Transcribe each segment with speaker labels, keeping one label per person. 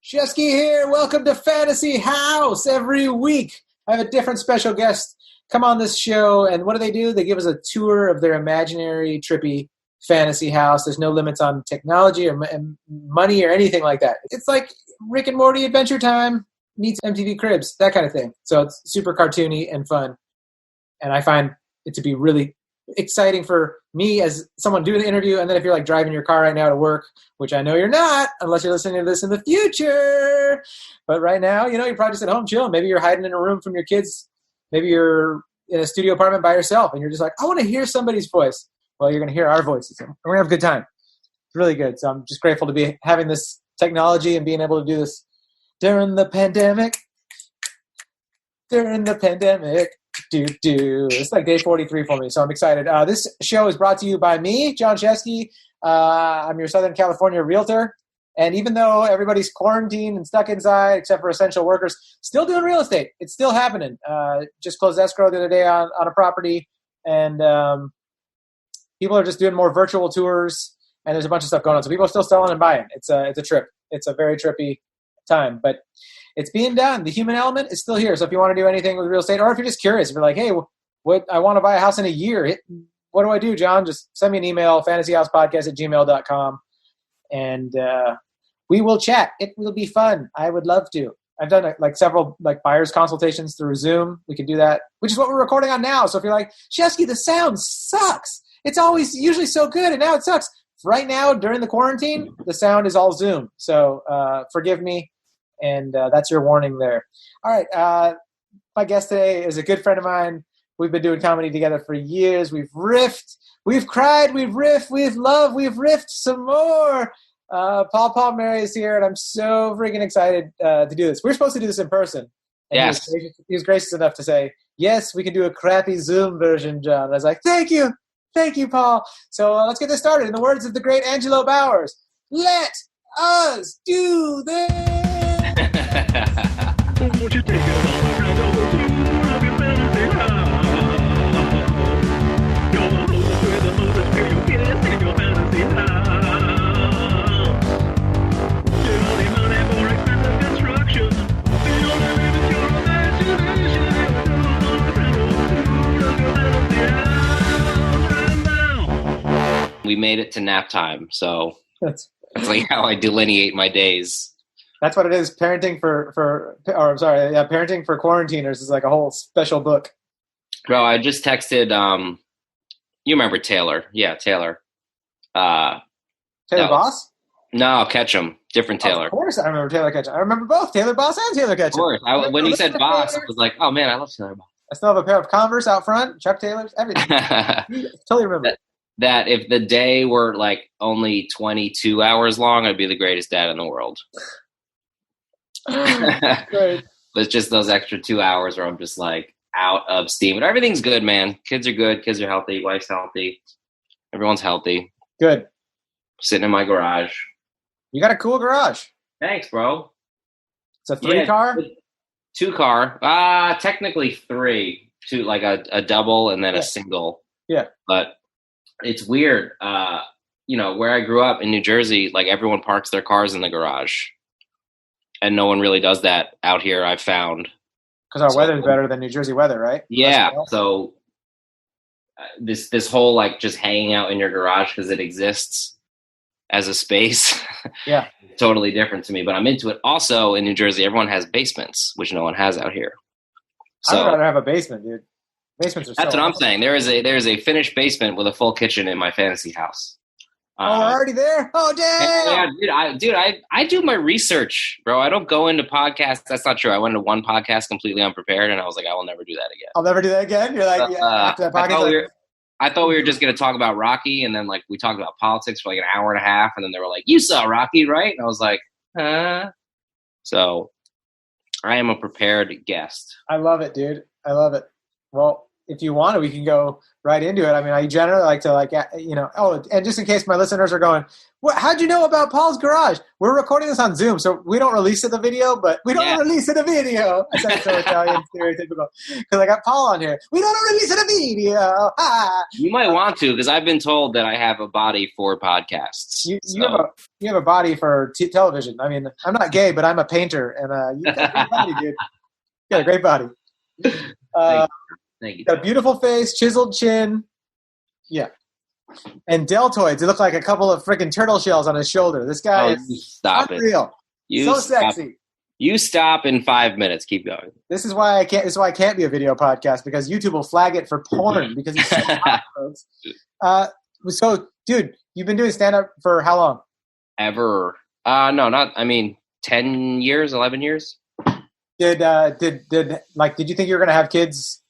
Speaker 1: Shefsky here. Welcome to Fantasy House. Every week, I have a different special guest come on this show, and what do? They give us a tour of their imaginary, trippy fantasy house. There's no limits on technology or money or anything like that. It's like Rick and Morty Adventure Time meets MTV Cribs, that kind of thing. So it's super cartoony and fun, and I find it to be really exciting for me as someone doing the interview, and then if you're like driving your car right now to work, which I know you're not unless you're listening to this in the future, but right now, you're probably just at home chilling. Maybe you're hiding in a room from your kids. Maybe you're in a studio apartment by yourself and you're just like, I want to hear somebody's voice. Well, you're going to hear our voices and we're going to have a good time. It's really good. So I'm just grateful to be having this technology and being able to do this during the pandemic. It's like day 43 for me, so I'm excited. This show is brought to you by me, Jon Shefsky. I'm your Southern California realtor, and even though everybody's quarantined and stuck inside, except for essential workers, still doing real estate. It's still happening. Just closed escrow the other day on a property, and people are just doing more virtual tours, and there's a bunch of stuff going on. So people are still selling and buying. It's a trip. It's a very trippy time, but it's being done. The human element is still here. So if you want to do anything with real estate, or if you're just curious, if you're like, hey, what I want to buy a house in a year, what do I do, John? Just send me an email, fantasyhousepodcast@gmail.com, and we will chat. It will be fun. I would love to. I've done several buyer's consultations through Zoom. We can do that, which is what we're recording on now. So if you're like, Shefsky, the sound sucks. It's always usually so good, and now it sucks. Right now, during the quarantine, the sound is all Zoom. So forgive me. And that's your warning there. All right. My guest today is a good friend of mine. We've been doing comedy together for years. We've riffed. We've cried. We've riffed. We've loved. We've riffed some more. Paul Palmeri is here, and I'm so freaking excited to do this. We're supposed to do this in person. And
Speaker 2: yes.
Speaker 1: He was gracious enough to say, yes, we can do a crappy Zoom version, John. And I was like, thank you. Thank you, Paul. So let's get this started. In the words of the great Angelo Bowers, let us do this.
Speaker 3: Won't you take it all around over to your fantasy house? Your host with the most experience guest in your fantasy house. Get all the money for expensive construction. The only limit is your imagination.
Speaker 2: We made it to nap time, so that's like how I delineate my days.
Speaker 1: That's what it is. Parenting parenting for quarantiners is like a whole special book.
Speaker 2: Bro, I just texted, you remember Taylor. Yeah, Taylor.
Speaker 1: Taylor Boss?
Speaker 2: No, Ketchum. Different Taylor.
Speaker 1: Of course I remember Taylor Ketchum. I remember both Taylor Boss and Taylor Ketchum.
Speaker 2: Of course. When you said Boss, I was like, oh man, I love Taylor Boss.
Speaker 1: I still have a pair of Converse out front, Chuck Taylor's, everything. Totally remember.
Speaker 2: That if the day were like only 22 hours long, I'd be the greatest dad in the world.
Speaker 1: Great.
Speaker 2: But it's just those extra 2 hours where I'm just like out of steam. But everything's good, man. Kids are good. Kids are healthy. Wife's healthy. Everyone's healthy.
Speaker 1: Good.
Speaker 2: Sitting in my garage.
Speaker 1: You got a cool garage.
Speaker 2: Thanks, bro.
Speaker 1: It's a 3-car?
Speaker 2: 2-car. Technically 3. 2, like a double and then a single.
Speaker 1: Yeah.
Speaker 2: But it's weird. Where I grew up in New Jersey, like everyone parks their cars in the garage. And no one really does that out here, I've found.
Speaker 1: Because our weather's better than New Jersey weather, right?
Speaker 2: Yeah. So this whole like just hanging out in your garage because it exists as a space.
Speaker 1: Yeah.
Speaker 2: Totally different to me, but I'm into it. Also in New Jersey, everyone has basements, which no one has out here. So
Speaker 1: I'd rather have a basement, dude. Basements are
Speaker 2: that's
Speaker 1: so
Speaker 2: what I'm
Speaker 1: awesome.
Speaker 2: saying. There is a finished basement with a full kitchen in my fantasy house.
Speaker 1: We're already there? Oh, damn!
Speaker 2: Yeah, I do my research, bro. I don't go into podcasts. That's not true. I went into one podcast completely unprepared, and I was like, I will never do that again.
Speaker 1: I'll never do that again? You're like, after that podcast?
Speaker 2: I thought we were just going to talk about Rocky, and then like we talked about politics for like an hour and a half, and then they were like, you saw Rocky, right? And I was like, So I am a prepared guest.
Speaker 1: I love it, dude. I love it. Well, if you want to, we can go right into it. I mean, I generally like to and just in case my listeners are going, how'd you know about Paul's garage? We're recording this on Zoom, so we don't release it the video, but we don't release it a video. I said so Italian, stereotypical. Because I got Paul on here. We don't release it a video.
Speaker 2: You might want to, because I've been told that I have a body for podcasts.
Speaker 1: You have a body for television. I mean, I'm not gay, but I'm a painter, and you got a great body, dude. You got a great body.
Speaker 2: Thank you.
Speaker 1: Got a beautiful face, chiseled chin. Yeah. And deltoids. They look like a couple of freaking turtle shells on his shoulder. This guy is unreal. Sexy.
Speaker 2: You stop in 5 minutes. Keep going.
Speaker 1: This is why I can't be a video podcast, because YouTube will flag it for porn because he's so hot, folks. So, dude, you've been doing stand-up for how long?
Speaker 2: Ever. No, not, 10 years, 11 years.
Speaker 1: Did you think you were going to have kids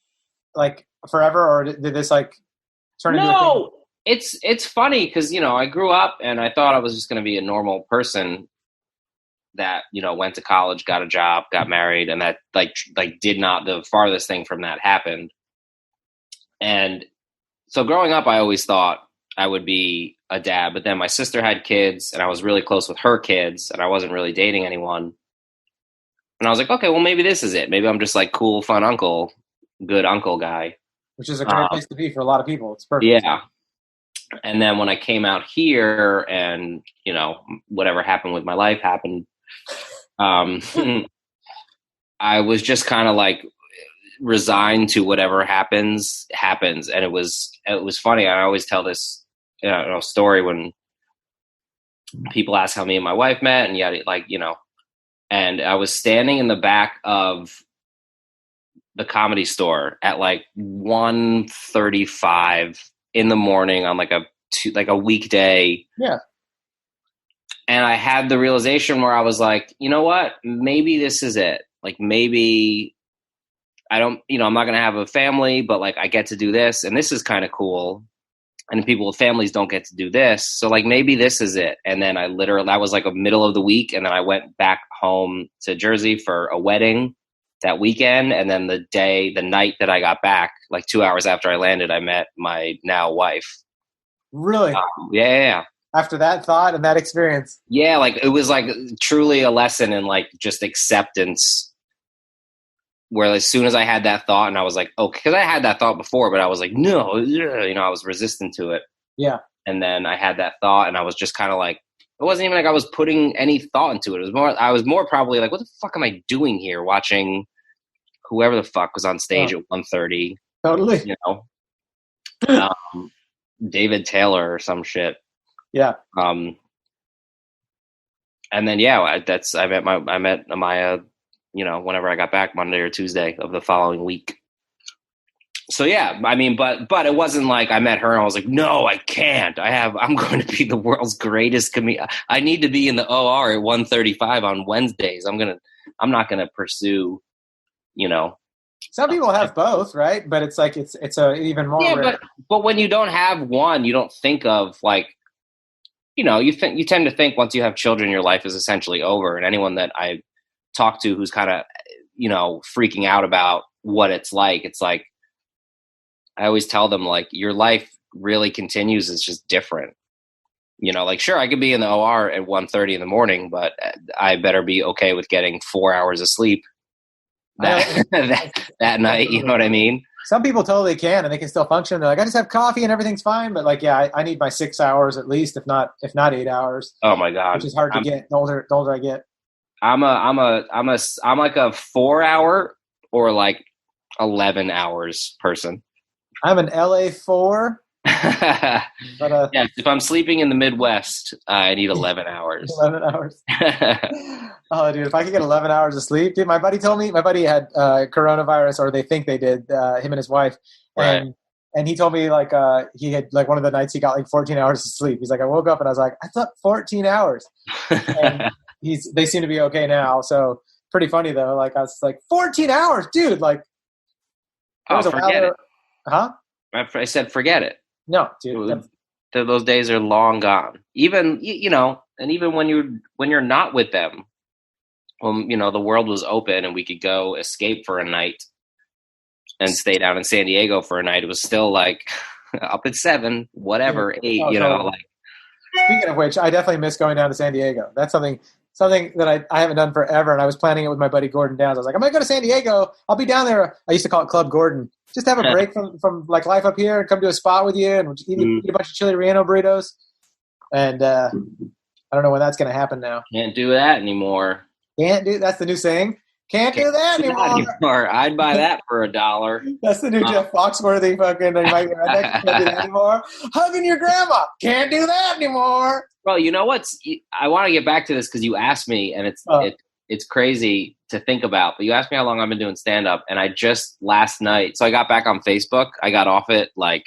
Speaker 1: like forever, or did this like turn into a thing?
Speaker 2: No, it's funny because, I grew up and I thought I was just going to be a normal person that, went to college, got a job, got married, and that like did not, the farthest thing from that happened. And so growing up, I always thought I would be a dad, but then my sister had kids and I was really close with her kids and I wasn't really dating anyone. And I was like, okay, well, maybe this is it. Maybe I'm just like cool, fun uncle, good uncle guy.
Speaker 1: Which is a great place to be for a lot of people. It's perfect.
Speaker 2: Yeah. And then when I came out here and, whatever happened with my life happened, I was just kind of like resigned to whatever happens. And it was funny. I always tell this story when people ask how me and my wife met, and yet and I was standing in the back of the Comedy Store at like 1:35 in the morning on like a weekday.
Speaker 1: Yeah.
Speaker 2: And I had the realization where I was like, you know what? Maybe this is it. Like maybe I don't, I'm not going to have a family, but like I get to do this and this is kind of cool. And people with families don't get to do this. So like maybe this is it. And then that was like a middle of the week. And then I went back home to Jersey for a wedding that weekend. And then the night that I got back, like 2 hours after I landed, I met my now wife.
Speaker 1: Really?
Speaker 2: Yeah.
Speaker 1: After that thought and that experience.
Speaker 2: Yeah. Like it was like truly a lesson in like just acceptance, where as soon as I had that thought and I was like, oh, because I had that thought before, but I was like, no, I was resistant to it.
Speaker 1: Yeah.
Speaker 2: And then I had that thought and I was just kind of like, it wasn't even like I was putting any thought into it. I was more probably like, what the fuck am I doing here watching whoever the fuck was on stage at 1:30?
Speaker 1: Totally.
Speaker 2: David Taylor or some shit.
Speaker 1: Yeah.
Speaker 2: And then, I met Amaya, whenever I got back, Monday or Tuesday of the following week. So yeah, but it wasn't like I met her and I was like, no, I can't. I'm going to be the world's greatest comedian. I need to be in the OR at 1:35 on Wednesdays. I'm not going to pursue,
Speaker 1: Some people have both, right? But it's like, it's a even more.
Speaker 2: Yeah, but when you don't have one, you don't think of like, you tend to think once you have children, your life is essentially over. And anyone that I talk to who's kind of, freaking out about what it's like I always tell them like your life really continues. It's just different, like, sure, I could be in the OR at 1:30 in the morning, but I better be okay with getting 4 hours of sleep that night. You know what I mean?
Speaker 1: Some people totally can, and they can still function. They're like, I just have coffee and everything's fine. But like, yeah, I need my 6 hours at least, if not 8 hours.
Speaker 2: Oh my God.
Speaker 1: Which is hard to get the older I get.
Speaker 2: I'm like a 4 hour or like 11 hours person.
Speaker 1: I'm an LA4. But,
Speaker 2: yes, if I'm sleeping in the Midwest, I need 11 hours.
Speaker 1: 11 hours. Oh, dude, if I could get 11 hours of sleep. Dude, my buddy had coronavirus, or they think they did, him and his wife. And he told me like he had like one of the nights he got like 14 hours of sleep. He's like, I woke up and I was like, I slept 14 hours. And they seem to be okay now. So pretty funny though. Like I was like 14 hours, dude. Like,
Speaker 2: forget it.
Speaker 1: Huh?
Speaker 2: I said, forget it.
Speaker 1: No, dude.
Speaker 2: Those days are long gone. Even, and even when you're not with them, the world was open and we could go escape for a night. and stay down in San Diego for a night. It was still like up at 7, whatever, 8, you know,
Speaker 1: totally.
Speaker 2: like.
Speaker 1: Speaking of which, I definitely miss going down to San Diego. That's something that I haven't done forever, and I was planning it with my buddy Gordon Downs. I was like, I'm going to go to San Diego. I'll be down there. I used to call it Club Gordon. Just have a break from like life up here and come to a spot with you and we'll just eat a bunch of chili relleno burritos. And I don't know when that's going to happen now.
Speaker 2: Can't do that anymore.
Speaker 1: That's the new saying. Can't do that anymore.
Speaker 2: I'd buy that for $1.
Speaker 1: That's the new Jeff Foxworthy fucking. Can't do that anymore. Hugging your grandma. Can't do that anymore.
Speaker 2: Well, you know what's? I want to get back to this because you asked me, and it's crazy to think about. But you asked me how long I've been doing stand up, and I just last night. So I got back on Facebook. I got off it like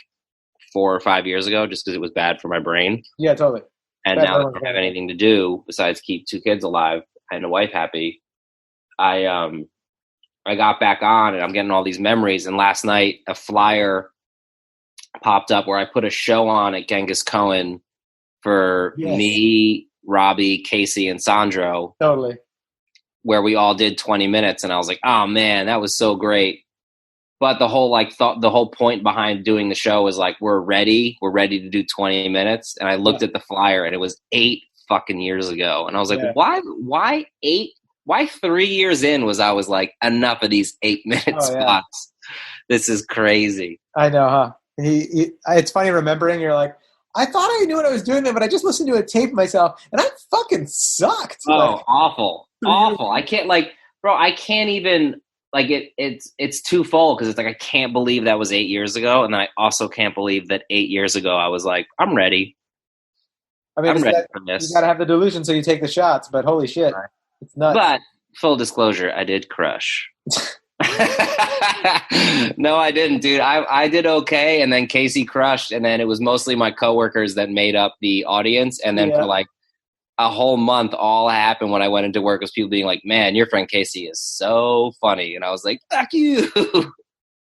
Speaker 2: 4 or 5 years ago, just because it was bad for my brain.
Speaker 1: Yeah, totally.
Speaker 2: And now I don't have anything to do besides keep 2 kids alive and a wife happy. I got back on and I'm getting all these memories. And last night a flyer popped up where I put a show on at Genghis Cohen for me, Robbie, Casey, and Sandro.
Speaker 1: Totally.
Speaker 2: Where we all did 20 minutes. And I was like, oh man, that was so great. But the whole point behind doing the show was like, we're ready to do 20 minutes. And I looked at the flyer and it was 8 fucking years ago. And I was like, why 8? Why 3 years in I was like, enough of these 8-minute spots. This is crazy.
Speaker 1: I know, huh? It's funny remembering. You're like, I thought I knew what I was doing there, but I just listened to a tape myself, and I fucking sucked.
Speaker 2: Oh, like, awful. I can't I can't even it's twofold because it's like I can't believe that was 8 years ago, and I also can't believe that 8 years ago I was like, I'm ready.
Speaker 1: I mean, you gotta have the delusion, so you take the shots. But holy shit. Right. It's nuts.
Speaker 2: But full disclosure, I did crush. No, I didn't, dude. I did okay, and then Casey crushed, and then it was mostly my coworkers that made up the audience. And then for like a whole month, all happened when I went into work was people being like, "Man, your friend Casey is so funny," and I was like, "Fuck you."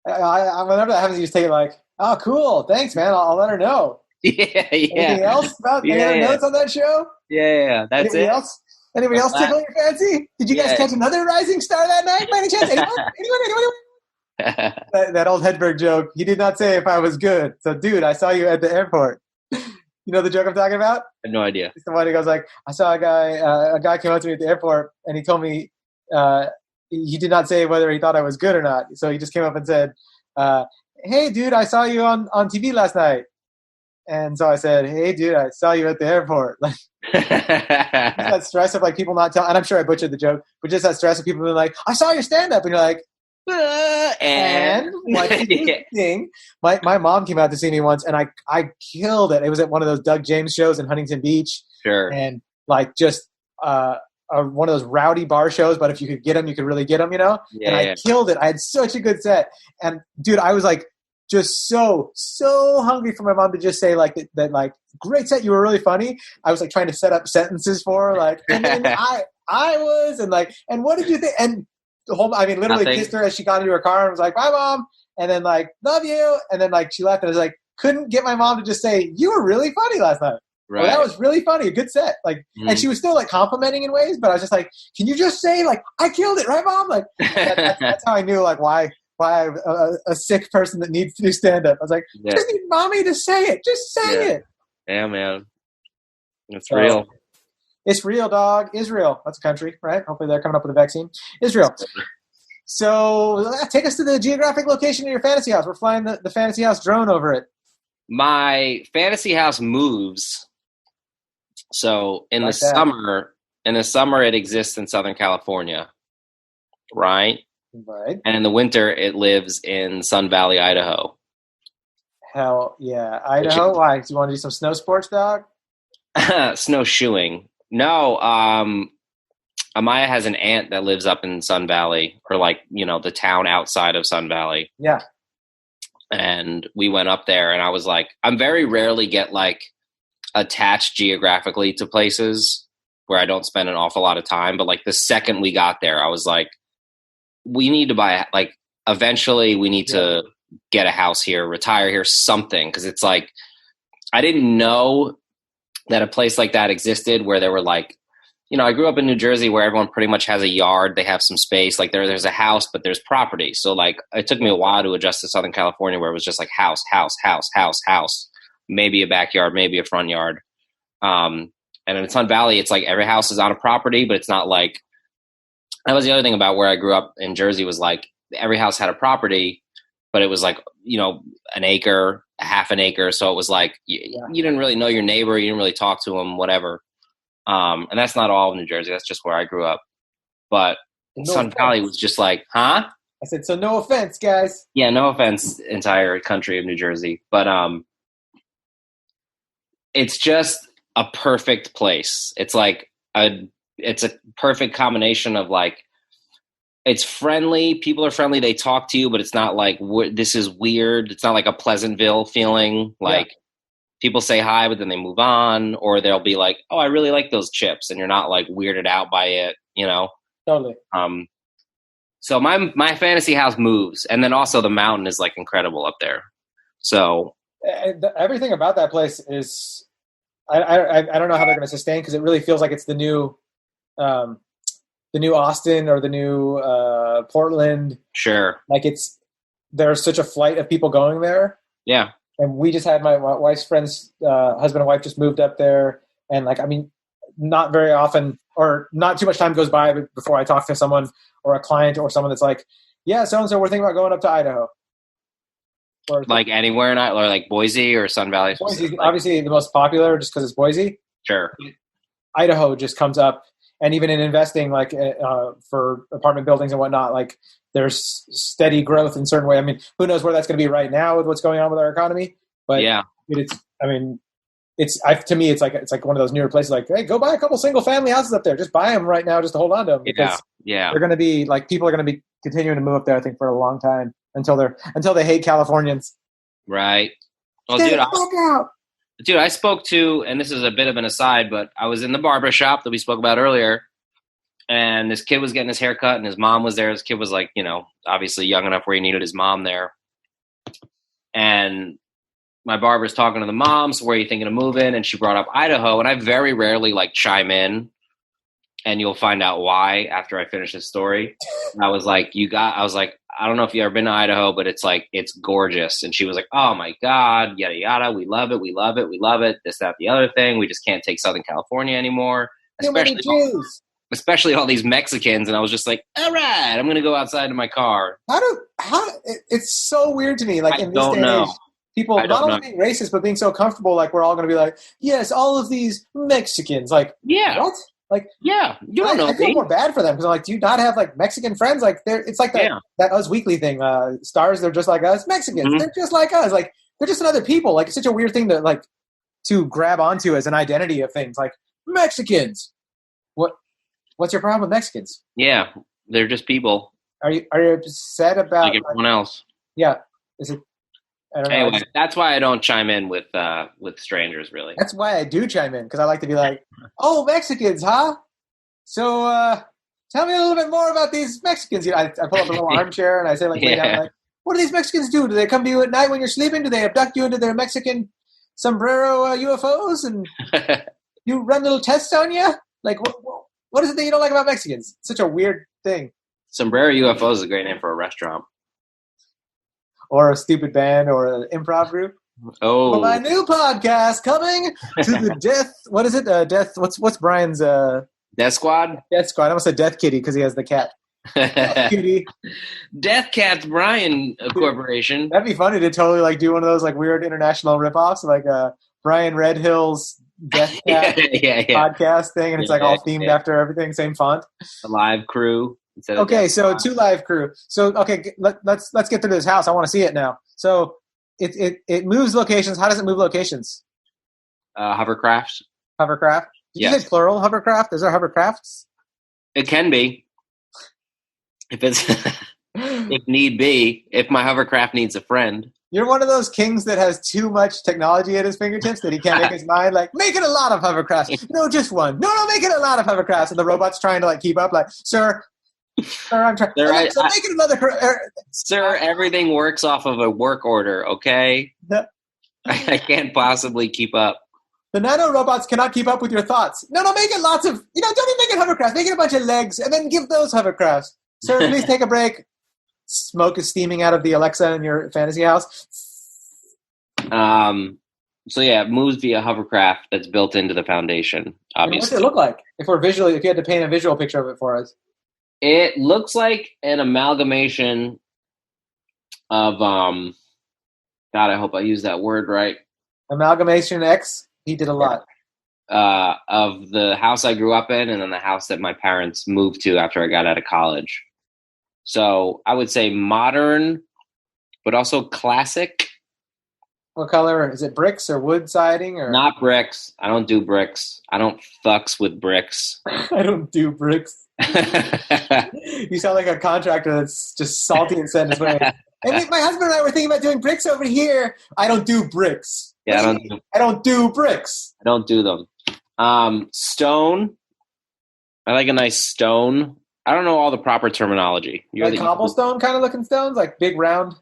Speaker 1: Whenever that happens, you just take it like, "Oh, cool, thanks, man. I'll let her know."
Speaker 2: Yeah.
Speaker 1: Anything else about any other notes on that show?
Speaker 2: Yeah. That's
Speaker 1: Anybody
Speaker 2: it.
Speaker 1: Else? Anybody else tickle your fancy? Did you guys catch another rising star that night by any chance? Anyone? That old Hedberg joke. He did not say if I was good. So, dude, I saw you at the airport. You know the joke I'm talking about?
Speaker 2: I have no idea.
Speaker 1: It's the one who goes like, I saw a guy came up to me at the airport, and he told me he did not say whether he thought I was good or not. So he just came up and said, hey, dude, I saw you on TV last night. And so I said, hey, dude, I saw you at the airport. Like, that stress of like people not telling, and I'm sure I butchered the joke, but just that stress of people being like, I saw your stand-up, and you're like, and what did you think? My mom came out to see me once, and I killed it. It was at one of those Doug James shows in Huntington Beach.
Speaker 2: Sure.
Speaker 1: And like just one of those rowdy bar shows, but if you could get them, you could really get them, you know?
Speaker 2: Yeah,
Speaker 1: and I killed it. I had such a good set. And dude, I was like, just so hungry for my mom to just say like that like, great set, you were really funny. I was like trying to set up sentences for her, like, and then I was, and like, and what did you think? And the whole, I mean, literally kissed her as she got into her car and was like, bye, Mom. And then like, love you. And then like, she left, and I was like, couldn't get my mom to just say, you were really funny last night. Right. Well, that was really funny. A good set. Like, and she was still like complimenting in ways, but I was just like, can you just say like, I killed it, right, Mom? Like, that's how I knew like why I'm a sick person that needs to do stand up. I was like, just need mommy to say it. Just say it.
Speaker 2: Yeah, man. It's real.
Speaker 1: It's real, dog. Israel. That's a country, right? Hopefully they're coming up with a vaccine. Israel. So take us to the geographic location of your fantasy house. We're flying the fantasy house drone over it.
Speaker 2: My fantasy house moves. So in the summer, it exists in Southern California, right?
Speaker 1: Right.
Speaker 2: And in the winter, it lives in Sun Valley, Idaho.
Speaker 1: Hell yeah. Idaho? Why? Do you want to do some snow sports, dog?
Speaker 2: Snowshoeing. No. Amaya has an aunt that lives up in Sun Valley, or like, you know, the town outside of Sun Valley.
Speaker 1: Yeah.
Speaker 2: And we went up there, and I was like, I'm very rarely get like attached geographically to places where I don't spend an awful lot of time. But like the second we got there, I was like, we need to buy, like, eventually we need to get a house here, retire here, something. Cause it's like, I didn't know that a place like that existed where there were like I grew up in New Jersey where everyone pretty much has a yard. They have some space. Like there's a house, but there's property. So like it took me a while to adjust to Southern California where it was just like house, maybe a backyard, maybe a front yard. And in Sun Valley, it's like every house is on a property, but it's not like, that was the other thing about where I grew up in Jersey was like every house had a property, but it was like, an acre, a half an acre. So it was like, you didn't really know your neighbor. You didn't really talk to them, whatever. And that's not all of New Jersey. That's just where I grew up. But Sun Valley was just like, huh?
Speaker 1: I said, so no offense, guys.
Speaker 2: Yeah, no offense, entire country of New Jersey. But it's just a perfect place. It's like it's a perfect combination of like, it's friendly. People are friendly. They talk to you, but it's not like, this is weird. It's not like a Pleasantville feeling. Like people say hi, but then they move on, or they'll be like, oh, I really like those chips. And you're not like weirded out by it,
Speaker 1: Totally.
Speaker 2: So my fantasy house moves. And then also the mountain is like incredible up there. So
Speaker 1: everything about that place is, I don't know how they're going to sustain, because it really feels like it's the new Austin or the new Portland.
Speaker 2: Sure.
Speaker 1: Like there's such a flight of people going there.
Speaker 2: Yeah.
Speaker 1: And we just had my wife's friend's husband and wife just moved up there. And like, I mean, not very often or not too much time goes by before I talk to someone or a client or someone that's like, yeah, so-and-so, we're thinking about going up to Idaho. Or
Speaker 2: like anywhere in or like Boise or Sun Valley.
Speaker 1: Boise, obviously the most popular just because it's Boise.
Speaker 2: Sure.
Speaker 1: Idaho just comes up. And even in investing, like for apartment buildings and whatnot, like there's steady growth in certain way. I mean, who knows where that's going to be right now with what's going on with our economy? But
Speaker 2: yeah,
Speaker 1: to me, it's like one of those newer places. Like, hey, go buy a couple single family houses up there. Just buy them right now, just to hold on to them. Because they're going to be like, people are going to be continuing to move up there, I think, for a long time until they hate Californians.
Speaker 2: Right. Well, dude, I spoke to, and this is a bit of an aside, but I was in the barber shop that we spoke about earlier, and this kid was getting his hair cut, and his mom was there. This kid was like, obviously young enough where he needed his mom there. And my barber's talking to the mom, so where are you thinking of moving? And she brought up Idaho, and I very rarely like chime in, and you'll find out why after I finish this story. And I was like, I don't know if you've ever been to Idaho, but it's like, it's gorgeous. And she was like, oh my God, yada, yada. We love it. We love it. We love it. This, that, the other thing. We just can't take Southern California anymore. Especially all these Mexicans. And I was just like, all right, I'm going to go outside in my car.
Speaker 1: It's so weird to me. Like in this day and age, people not only being racist, but being so comfortable. Like we're all going to be like, yes, all of these Mexicans. Like,
Speaker 2: yeah.
Speaker 1: What? Like,
Speaker 2: yeah, you don't know.
Speaker 1: I feel more bad for them because I'm like, do you not have like Mexican friends? Like, it's like that Us Weekly thing. Stars, they're just like us. Mexicans, they're just like us. Like, they're just another people. Like, it's such a weird thing to grab onto as an identity of things. Like Mexicans. What's your problem with Mexicans?
Speaker 2: Yeah, they're just people.
Speaker 1: Are you upset about
Speaker 2: like everyone else?
Speaker 1: Yeah. Is it? I don't know.
Speaker 2: Anyway, that's why I don't chime in with strangers, really.
Speaker 1: That's why I do chime in, because I like to be like, oh, Mexicans, huh? So tell me a little bit more about these Mexicans. I pull up a little armchair and I say, like, lay down, like, what do these Mexicans do? Do they come to you at night when you're sleeping? Do they abduct you into their Mexican sombrero UFOs and you run little tests on you? Like, what is it that you don't like about Mexicans? It's such a weird thing.
Speaker 2: Sombrero UFO is a great name for a restaurant.
Speaker 1: Or a stupid band, or an improv group.
Speaker 2: Oh,
Speaker 1: for my new podcast coming to the Death. What is it? Death. What's Brian's?
Speaker 2: Death Squad.
Speaker 1: Death Squad. I almost said Death Kitty because he has the cat. Death Kitty.
Speaker 2: Death Cats Brian Corporation.
Speaker 1: That'd be funny to totally like do one of those like weird international ripoffs, like Brian Redhill's Death Cat podcast thing, and it's like all themed after everything, same font.
Speaker 2: The live crew.
Speaker 1: Okay, so two live crew. So okay, let's get to this house. I want to see it now. So it moves locations. How does it move locations?
Speaker 2: Hovercraft.
Speaker 1: Hovercraft. Did you say plural hovercraft? Is there hovercrafts?
Speaker 2: It can be. If it's if need be, if my hovercraft needs a friend.
Speaker 1: You're one of those kings that has too much technology at his fingertips that he can't make his mind like, make it a lot of hovercrafts. No, just one. No, make it a lot of hovercrafts. And the robot's trying to like keep up, like, sir, I'm trying. So make it another.
Speaker 2: Sir, everything works off of a work order. Okay, I can't possibly keep up.
Speaker 1: The nano robots cannot keep up with your thoughts. No, make it lots of, don't even make it hovercrafts. Make it a bunch of legs and then give those hovercrafts. Sir, please take a break. Smoke is steaming out of the Alexa in your fantasy house.
Speaker 2: So yeah, it moves via hovercraft that's built into the foundation, obviously.
Speaker 1: What's it look like? If you had to paint a visual picture of it for us.
Speaker 2: It looks like an amalgamation of, God, I hope I use that word right.
Speaker 1: Amalgamation X? He did a lot.
Speaker 2: Of the house I grew up in and then the house that my parents moved to after I got out of college. So I would say modern, but also classic.
Speaker 1: What color? Is it bricks or wood siding? Or
Speaker 2: Not bricks. I don't do bricks. I don't fucks with bricks.
Speaker 1: I don't do bricks. You sound like a contractor that's just salty and set in his way. And my husband and I were thinking about doing bricks over here. I don't do bricks.
Speaker 2: Yeah,
Speaker 1: I don't do bricks.
Speaker 2: I don't do them. Stone. I like a nice stone. I don't know all the proper terminology.
Speaker 1: Like cobblestone kind of looking stones? Like big round?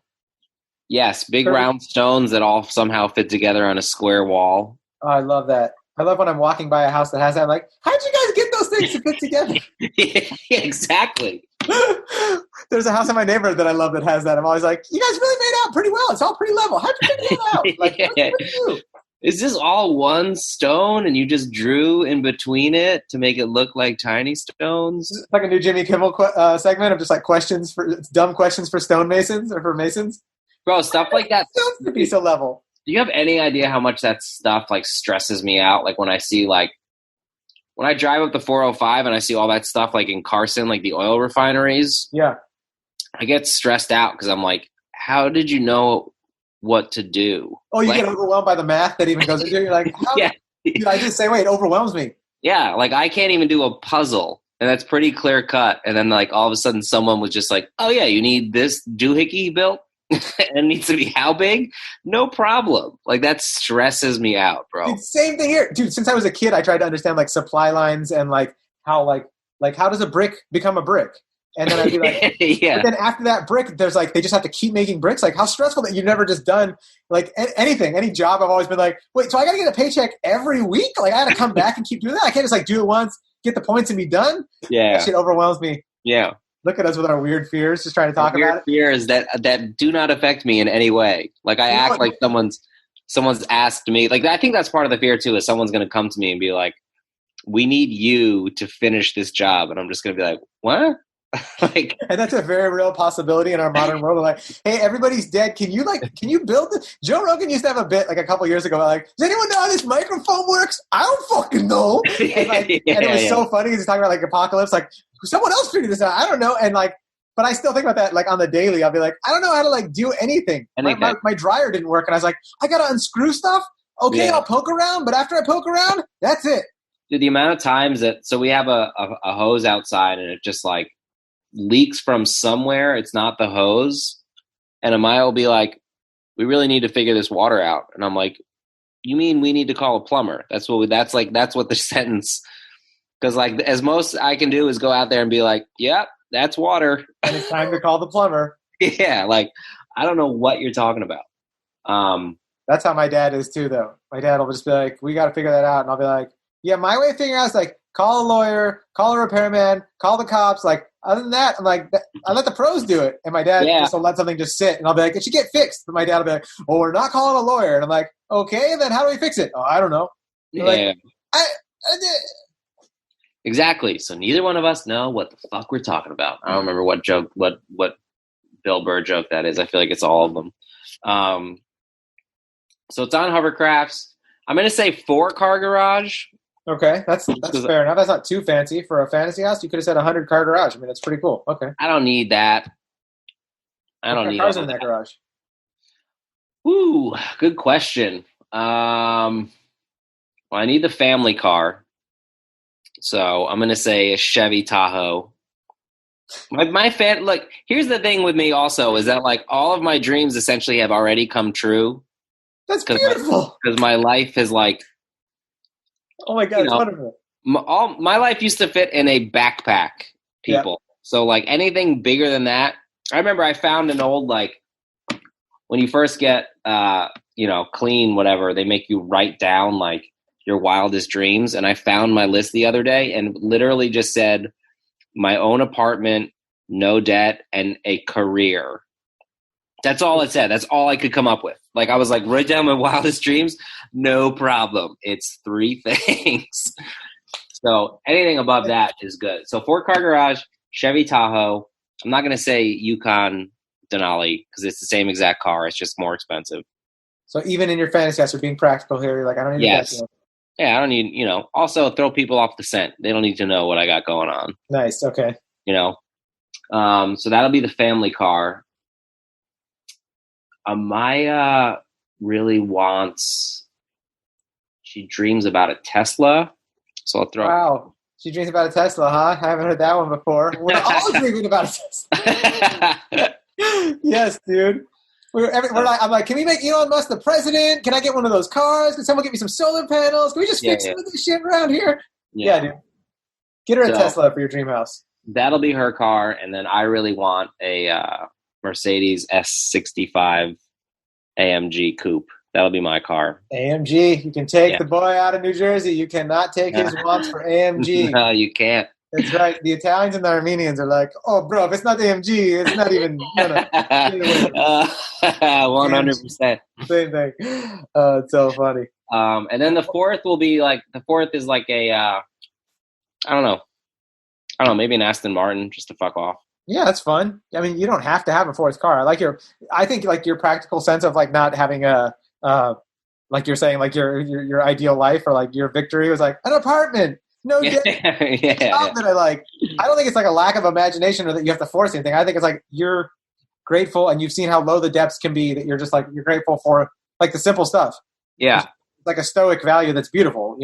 Speaker 2: Yes, big round stones that all somehow fit together on a square wall.
Speaker 1: Oh, I love that. I love when I'm walking by a house that has that. I'm like, how'd you guys get those things to fit together?
Speaker 2: Yeah, exactly.
Speaker 1: There's a house in my neighborhood that I love that has that. I'm always like, you guys really made out pretty well. It's all pretty level. How'd you figure that out? Like,
Speaker 2: yeah.
Speaker 1: what did you do?
Speaker 2: Is this all one stone and you just drew in between it to make it look like tiny stones?
Speaker 1: It's like a new Jimmy Kimmel segment of just like dumb questions for stonemasons or for masons.
Speaker 2: Bro, stuff like that.
Speaker 1: Stones to be so level.
Speaker 2: Do you have any idea how much that stuff like stresses me out? Like when I see when I drive up the 405 and I see all that stuff like in Carson, like the oil refineries.
Speaker 1: Yeah.
Speaker 2: I get stressed out because I'm like, how did you know what to do?
Speaker 1: Oh, you get overwhelmed by the math that even goes into it. You're like, how
Speaker 2: yeah.
Speaker 1: Dude, I just say, wait, it overwhelms me.
Speaker 2: Yeah, like I can't even do a puzzle. And that's pretty clear cut. And then like all of a sudden someone was just like, oh yeah, you need this doohickey built? And it needs to be how big? No problem. Like that stresses me out, bro.
Speaker 1: Dude, same thing here. Dude, since I was a kid, I tried to understand like supply lines and like how how does a brick become a brick? And then I'd be like,
Speaker 2: yeah.
Speaker 1: But then after that brick, there's like, they just have to keep making bricks. Like how stressful that you've never just done like anything, any job. I've always been like, wait, so I got to get a paycheck every week? Like I got to come back and keep doing that. I can't just like do it once, get the points and be done.
Speaker 2: Yeah.
Speaker 1: That shit overwhelms me.
Speaker 2: Yeah.
Speaker 1: Look at us with our weird fears, just trying to talk about it.
Speaker 2: Fears that do not affect me in any way. Like I act like someone's asked me. Like I think that's part of the fear too. Is someone's going to come to me and be like, "We need you to finish this job," and I'm just going to be like, "What?" Like,
Speaker 1: and that's a very real possibility in our modern world. Like, hey, everybody's dead. Can you build this? Joe Rogan used to have a bit like a couple years ago. Like, does anyone know how this microphone works? I don't fucking know. And, and it was so funny. He's talking about like apocalypse. Like, someone else figured this out. I don't know. And like, but I still think about that. Like on the daily, I'll be like, I don't know how to like do anything. My dryer didn't work, and I was like, I gotta unscrew stuff. Okay, I'll poke around, but after I poke around, that's it.
Speaker 2: Dude, the amount of times so we have a hose outside, and it just like leaks from somewhere. It's not the hose, and Amaya will be like, "We really need to figure this water out," and I'm like, "You mean we need to call a plumber?" That's what the sentence. Because like as most I can do is go out there and be like, "Yep, that's water."
Speaker 1: And it's time to call the plumber.
Speaker 2: Yeah, like I don't know what you're talking about.
Speaker 1: That's how my dad is too, though. My dad will just be like, "We got to figure that out," and I'll be like, "Yeah, my way of figuring out is like call a lawyer, call a repairman, call the cops." Like other than that, I'm like, I let the pros do it, and my dad just will let something just sit, and I'll be like, "It should get fixed." But my dad will be like, "Oh, we're not calling a lawyer," and I'm like, "Okay, then how do we fix it?" "Oh, I don't know."
Speaker 2: Yeah.
Speaker 1: Like,
Speaker 2: Exactly. So neither one of us know what the fuck we're talking about. I don't remember what joke, what Bill Burr joke that is. I feel like it's all of them. So it's on hovercrafts. I'm going to say 4-car garage.
Speaker 1: Okay, that's fair enough. That's not too fancy for a fantasy house. You could have said 100-car garage. I mean, that's pretty cool. Okay.
Speaker 2: I don't need that. I don't need
Speaker 1: cars in that garage.
Speaker 2: Ooh, good question. Well, I need the family car. So I'm going to say a Chevy Tahoe. Look, here's the thing with me also is that like all of my dreams essentially have already come true.
Speaker 1: That's beautiful.
Speaker 2: Because my life is like,
Speaker 1: oh my God, it's wonderful.
Speaker 2: My life used to fit in a backpack, people. Yeah. So like anything bigger than that. I remember I found an old, like when you first get, clean, whatever, they make you write down like your wildest dreams. And I found my list the other day and literally just said my own apartment, no debt, and a career. That's all it said. That's all I could come up with. Like, I was like, write down my wildest dreams. No problem. It's 3 things. So anything above that is good. So 4-car garage, Chevy Tahoe. I'm not going to say Yukon Denali because it's the same exact car. It's just more expensive.
Speaker 1: So even in your fantasy house, you're being practical here. You're like, I don't need
Speaker 2: Yes.
Speaker 1: that.
Speaker 2: Yeah, I don't need, also throw people off the scent. They don't need to know what I got going on.
Speaker 1: Nice. Okay.
Speaker 2: So that'll be the family car. Amaya really she dreams about a Tesla. So I'll throw.
Speaker 1: Wow. She dreams about a Tesla, huh? I haven't heard that one before. We're all dreaming about a Tesla. Yes, dude. I'm like, can we make Elon Musk the president? Can I get one of those cars? Can someone get me some solar panels? Can we just fix some of this shit around here? Yeah, dude. Get her a Tesla for your dream house.
Speaker 2: That'll be her car, and then I really want a Mercedes S65 AMG coupe. That'll be my car.
Speaker 1: AMG. You can take the boy out of New Jersey. You cannot take his wants for AMG.
Speaker 2: No, you can't.
Speaker 1: That's right. The Italians and the Armenians are like, oh, bro, if it's not AMG, it's not even.
Speaker 2: 100%.
Speaker 1: Same thing. It's so funny.
Speaker 2: And then the fourth is like a, I don't know, maybe an Aston Martin just to fuck off.
Speaker 1: Yeah, that's fun. I mean, you don't have to have a fourth car. I think your practical sense of like not having like you're saying, like your ideal life or like your victory was like an apartment. No,
Speaker 2: yeah.
Speaker 1: That I don't think it's like a lack of imagination or that you have to force anything. I think it's like you're grateful and you've seen how low the depths can be that you're just like, you're grateful for like the simple stuff.
Speaker 2: Yeah.
Speaker 1: It's like a stoic value that's beautiful,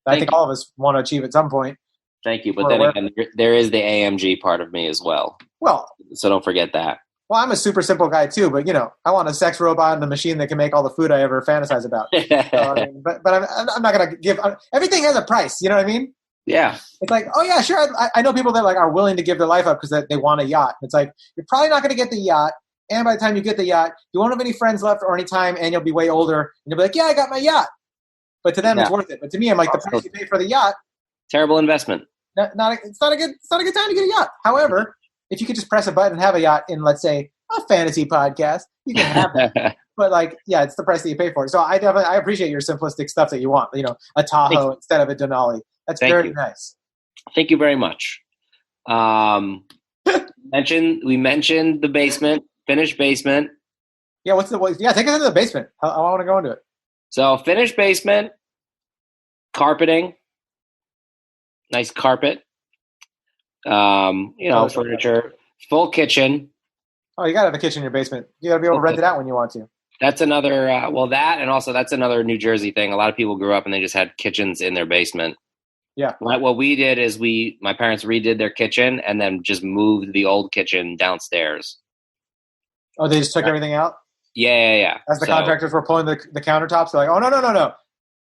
Speaker 1: I think all of us want to achieve at some point.
Speaker 2: Thank you. But then again, there is the AMG part of me as well.
Speaker 1: Well,
Speaker 2: so don't forget that.
Speaker 1: Well, I'm a super simple guy too, but I want a sex robot and a machine that can make all the food I ever fantasize about. But I'm not going to give. Everything has a price. You know what I mean?
Speaker 2: Yeah.
Speaker 1: It's like, oh yeah, sure. I know people that like are willing to give their life up because they want a yacht. It's like you're probably not going to get the yacht, and by the time you get the yacht, you won't have any friends left or any time, and you'll be way older, and you'll be like, yeah, I got my yacht. But to them, it's worth it. But to me, I'm like, the price you pay for the yacht. Terrible
Speaker 2: investment.
Speaker 1: It's not a good time to get a yacht. However, if you could just press a button and have a yacht in, let's say, a fantasy podcast, you can have that. But it's the price that you pay for it. So I appreciate your simplistic stuff that you want. A Tahoe instead of a Denali. That's very nice.
Speaker 2: Thank you very much. We mentioned the basement, finished basement.
Speaker 1: Yeah, take us into the basement. I want to go into it.
Speaker 2: So finished basement, carpeting, nice carpet. Furniture, full kitchen.
Speaker 1: Oh, you gotta have a kitchen in your basement. You gotta be able to rent it out when you want to.
Speaker 2: That's another. That's another New Jersey thing. A lot of people grew up and they just had kitchens in their basement.
Speaker 1: Yeah.
Speaker 2: What we did is my parents redid their kitchen and then just moved the old kitchen downstairs.
Speaker 1: Oh, they just took everything out?
Speaker 2: Yeah.
Speaker 1: As the contractors were pulling the countertops, they're like, oh, no.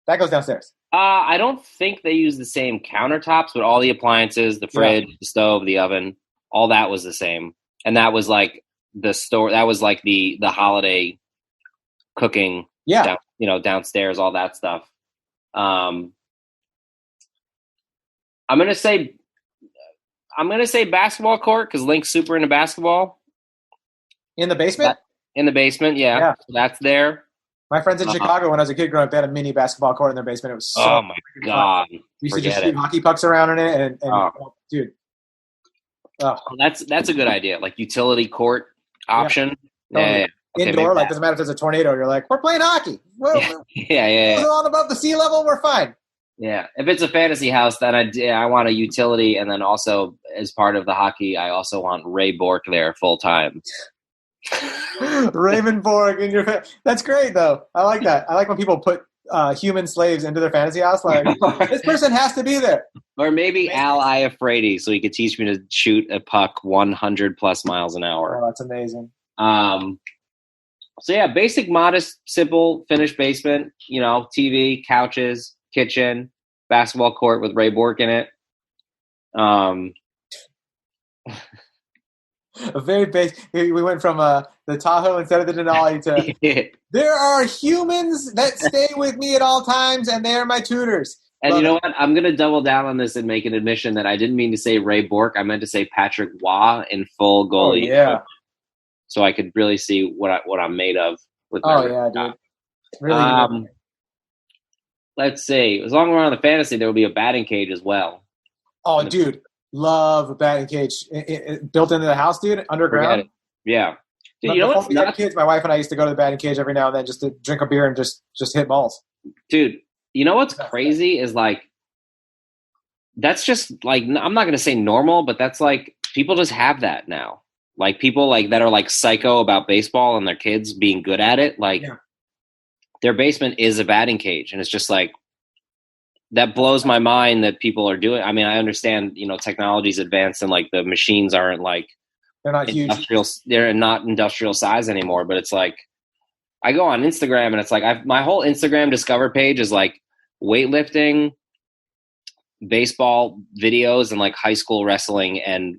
Speaker 1: That goes downstairs.
Speaker 2: I don't think they use the same countertops, but all the appliances, the fridge, the stove, the oven, all that was the same. And that was like the store. That was like the holiday cooking.
Speaker 1: Yeah.
Speaker 2: Downstairs, all that stuff. I'm gonna say basketball court because Link's super into basketball.
Speaker 1: In the basement?
Speaker 2: In the basement, yeah. So that's there.
Speaker 1: My friends in Chicago, when I was a kid growing up, they had a mini basketball court in their basement. It was so
Speaker 2: oh my god!
Speaker 1: We used to just shoot hockey pucks around in it, and dude.
Speaker 2: Oh. That's a good idea. Like utility court option. Yeah. Okay,
Speaker 1: indoor, doesn't matter if there's a tornado. You're like, we're playing hockey.
Speaker 2: Yeah.
Speaker 1: We're on above the sea level. We're fine.
Speaker 2: Yeah, if it's a fantasy house, then I want a utility, and then also as part of the hockey, I also want Ray Bork there full time.
Speaker 1: Raymond Borg in your that's great though. I like that. I like when people put human slaves into their fantasy house. Like this person has to be there.
Speaker 2: Or maybe Al Iafredi, so he could teach me to shoot a puck 100 plus miles an hour.
Speaker 1: Oh, that's amazing.
Speaker 2: So yeah, basic, modest, simple, finished basement. TV, couches, kitchen, basketball court with Ray Bork in it.
Speaker 1: A very basic. We went from the Tahoe instead of the Denali to there are humans that stay with me at all times, and they are my tutors.
Speaker 2: And
Speaker 1: Love
Speaker 2: you know
Speaker 1: it.
Speaker 2: what? I'm going to double down on this and make an admission that I didn't mean to say Ray Bork. I meant to say Patrick Waugh in full
Speaker 1: Oh
Speaker 2: goalie.
Speaker 1: yeah.
Speaker 2: So I could really see what I'm made of with my
Speaker 1: Oh yeah, dude. Really. Good.
Speaker 2: Let's see. As long as we're on the fantasy, there will be a batting cage as well.
Speaker 1: Oh, dude, love a batting cage built into the house, dude.
Speaker 2: Forget
Speaker 1: Underground.
Speaker 2: it. Yeah. Dude,
Speaker 1: But
Speaker 2: you know
Speaker 1: before
Speaker 2: what's
Speaker 1: we had
Speaker 2: nuts?
Speaker 1: kids, my wife and I used to go to the batting cage every now and then just to drink a beer and just hit balls.
Speaker 2: Dude, you know what's crazy is like, that's just like, I'm not going to say normal, but that's like, people just have that now. Like people like that are like psycho about baseball and their kids being good at it. Like their basement is a batting cage. And it's just like, that blows my mind that people are doing. I mean, I understand, you know, technology's advanced and like the machines aren't like,
Speaker 1: They're not huge.
Speaker 2: they're not industrial size anymore, but it's like, I go on Instagram and it's like, my whole Instagram discover page is like weightlifting, baseball videos, and like high school wrestling and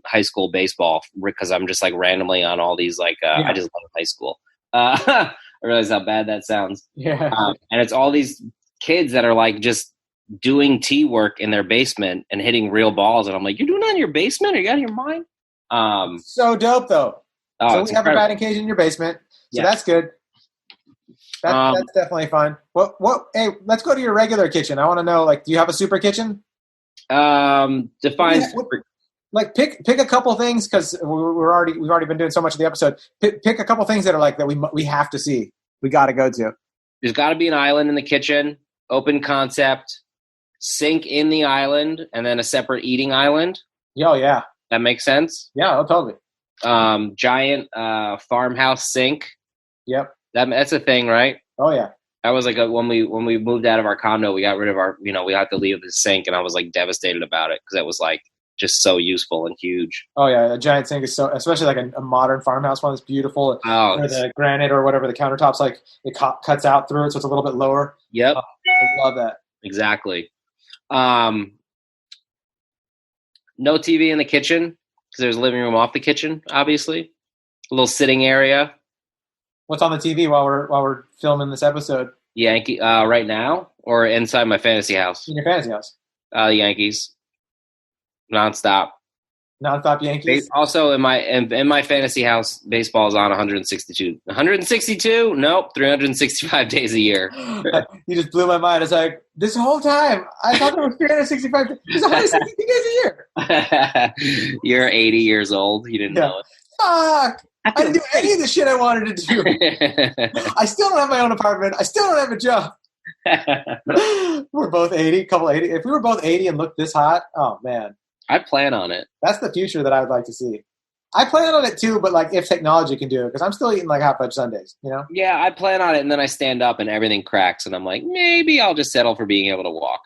Speaker 2: high school baseball, because I'm just like randomly on all these like I just love high school. I realize how bad that sounds.
Speaker 1: Yeah.
Speaker 2: And it's all these kids that are like just doing T work in their basement and hitting real balls, and I'm like, you're doing that in your basement? Are you out of your mind?
Speaker 1: So dope though. So we have
Speaker 2: incredible.
Speaker 1: a batting cage in your basement. So that's good. That's definitely fun. What? Hey, let's go to your regular kitchen. I want to know, like, do you have a super kitchen?
Speaker 2: Define
Speaker 1: like pick a couple things, because we've already been doing so much of the episode. Pick a couple things that are like that we have to see. We got to go to.
Speaker 2: There's got to be an island in the kitchen, open concept, sink in the island, and then a separate eating island.
Speaker 1: Oh yeah,
Speaker 2: that makes sense.
Speaker 1: Yeah, totally.
Speaker 2: Giant farmhouse sink.
Speaker 1: Yep.
Speaker 2: That's a thing, right?
Speaker 1: Oh yeah.
Speaker 2: That was like when we moved out of our condo, we got rid of our, we had to leave the sink, and I was like devastated about it because it was like just so useful and huge.
Speaker 1: Oh yeah, a giant sink is so, especially like a modern farmhouse one, is beautiful. Or the granite or whatever, the countertops, like it cuts out through it, so it's a little bit lower.
Speaker 2: Yep.
Speaker 1: I love that.
Speaker 2: Exactly. No TV in the kitchen because there's a living room off the kitchen, obviously. A little sitting area.
Speaker 1: What's on the TV while we're filming this episode?
Speaker 2: Yankee right now, or inside my fantasy house?
Speaker 1: In your fantasy house.
Speaker 2: The Yankees, nonstop
Speaker 1: Yankees.
Speaker 2: Also in my fantasy house, baseball is on 162. 162? Nope, 365 days a year.
Speaker 1: You just blew my mind. It's like, this whole time I thought there was 365. There's 160 days a year.
Speaker 2: You're 80 years old. You didn't know it.
Speaker 1: Fuck. I didn't do any of the shit I wanted to do. I still don't have my own apartment. I still don't have a job. We're both 80, couple 80. If we were both 80 and looked this hot, oh man.
Speaker 2: I plan on it.
Speaker 1: That's the future that I would like to see. I plan on it too, but like if technology can do it, because I'm still eating like hot fudge sundaes,
Speaker 2: Yeah, I plan on it, and then I stand up and everything cracks, and I'm like, maybe I'll just settle for being able to walk.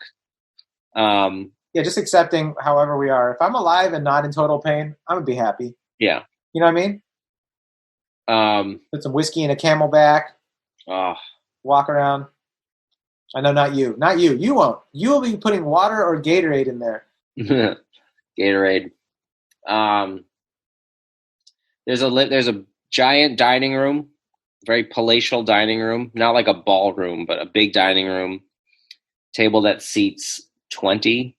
Speaker 1: Yeah, just accepting however we are. If I'm alive and not in total pain, I'm gonna be happy.
Speaker 2: Yeah.
Speaker 1: You know what I mean? Put some whiskey in a Camelback. Walk around. I know, not you. Not you. You won't. You will be putting water or Gatorade in there.
Speaker 2: Gatorade. There's a giant dining room, very palatial dining room, not like a ballroom, but a big dining room. Table that seats 20.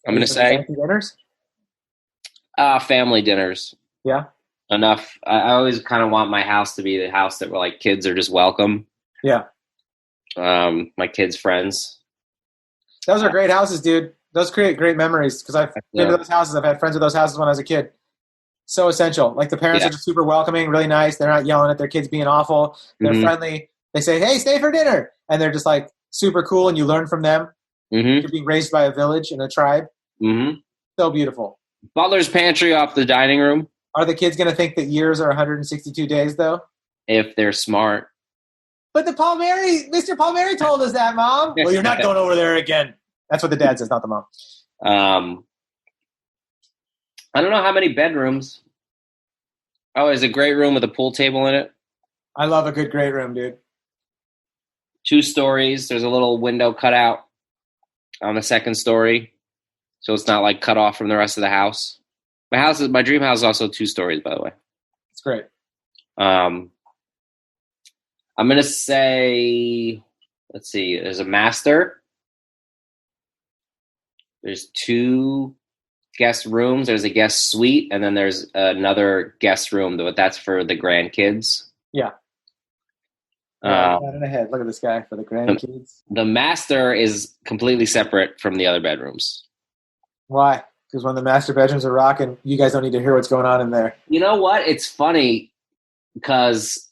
Speaker 2: I'm going to say
Speaker 1: dinners.
Speaker 2: Family dinners.
Speaker 1: Yeah.
Speaker 2: Enough. I always kind of want my house to be the house that where like kids are just welcome.
Speaker 1: Yeah.
Speaker 2: My kids' friends.
Speaker 1: Those are great houses, dude. Those create great memories because I've been to those houses. I've had friends at those houses when I was a kid. So essential. Like the parents are just super welcoming, really nice. They're not yelling at their kids being awful. They're friendly. They say, "Hey, stay for dinner," and they're just like super cool, and you learn from them. You're being raised by a village and a tribe. So beautiful.
Speaker 2: Butler's pantry off the dining room.
Speaker 1: Are the kids going to think that years are 162 days, though?
Speaker 2: If they're smart.
Speaker 1: But Mr. Palmeri told us that, Mom. Well, you're not going over there again. That's what the dad says, not the mom.
Speaker 2: I don't know how many bedrooms. Oh, there's a great room with a pool table in it.
Speaker 1: I love a good great room, dude.
Speaker 2: 2 stories. There's a little window cut out on the second story, so it's not like cut off from the rest of the house. My dream house is also 2 stories, by the way.
Speaker 1: It's great.
Speaker 2: I'm going to say, let's see, there's a master. There's 2 guest rooms. There's a guest suite, and then there's another guest room, but that's for the grandkids.
Speaker 1: Yeah. Planning ahead. Look at this guy for the grandkids.
Speaker 2: The master is completely separate from the other bedrooms.
Speaker 1: Why? Because when the master bedrooms are rocking, you guys don't need to hear what's going on in there.
Speaker 2: You know what? It's funny because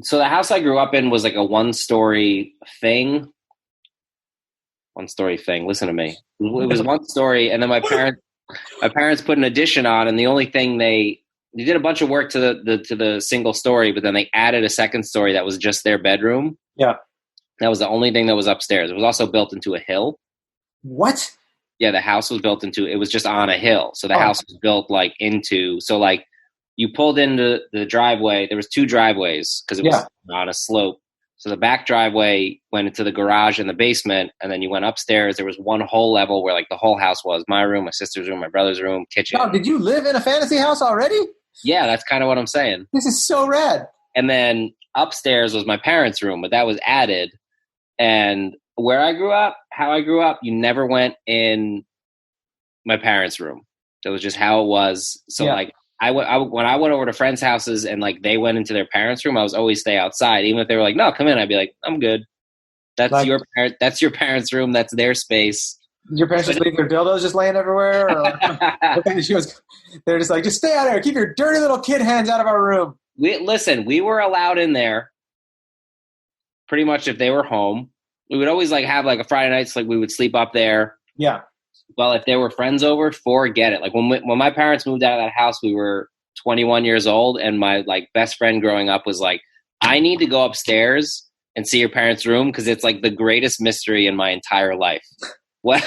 Speaker 2: so the house I grew up in was like a 1-story thing. 1-story thing. Listen to me. It was 1 story, and then my parents put an addition on, and the only thing they did a bunch of work to the single story, but then they added a 2nd story that was just their bedroom.
Speaker 1: Yeah.
Speaker 2: That was the only thing that was upstairs. It was also built into a hill.
Speaker 1: What?
Speaker 2: Yeah, the house was built into, it was just on a hill. So the house was built like into, so like you pulled into the driveway. There was 2 driveways because it was on a slope. So the back driveway went into the garage and the basement, and then you went upstairs. There was 1 whole level where like the whole house was my room, my sister's room, my brother's room, kitchen.
Speaker 1: Oh, did you live in a fantasy house already?
Speaker 2: Yeah, that's kind of what I'm saying.
Speaker 1: This is so rad.
Speaker 2: And then upstairs was my parents' room, but that was added. And where I grew up, how I grew up, you never went in my parents' room. That was just how it was. So like when I went over to friends' houses and like they went into their parents' room, I was always stay outside. Even if they were like, "No, come in," I'd be like, "I'm good." That's like, that's your parents' room. That's their space.
Speaker 1: Your parents just leave their dildos just laying everywhere? Or they're just like, just stay out of here. Keep your dirty little kid hands out of our room.
Speaker 2: We were allowed in there pretty much if they were home. We would always like have like a Friday nights, like we would sleep up there.
Speaker 1: Yeah.
Speaker 2: Well, if there were friends over, forget it. Like when my parents moved out of that house, we were 21 years old, and my like best friend growing up was like, I need to go upstairs and see your parents' room because it's like the greatest mystery in my entire life. What